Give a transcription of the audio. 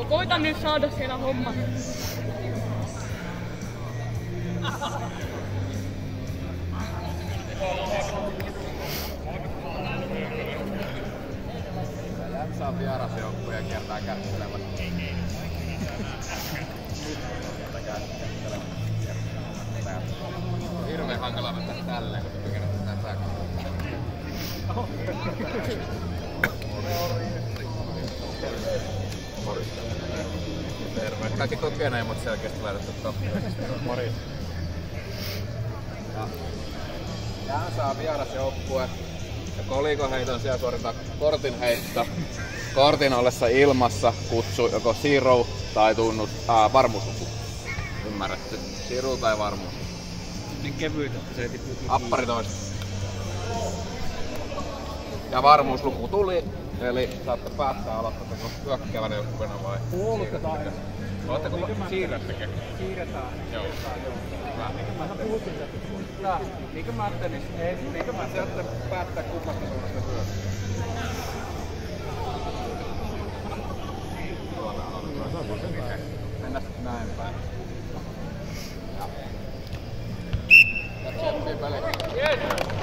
Koita nyt saada siellä hommat. Jämsä vierasjoukkuja kiertää käsittelevät. On hirveen hankala mennä tälleen, kun me kerätään tää terve. Kaikki kokeneimmat selkeästi laitettu toppioon. Mori. Jämsä on vierasjoukkue. Ja kolikoheiton siellä suoritetaan kortinheitto. Kortin ollessa ilmassa kutsu joko zero tai varmuusluku. Ymmärretty. Zero tai varmuus. Niin kevyitä, että se ei tipu. Appari toista. Ja varmuusluku tuli. Eli saatte päättää aloittaako hyökkäävänä joukkueena vai? Puolustetaan. Oletteko siirrättekö? Siirretään. Joo. Hyvä. Mä puhuttiin tästä. Niinkö mä ajattelin? Ei, niinkö mä sieltä päättää kummasta suunnasta hyökkää. Mennään näin päin. Ja. Peli.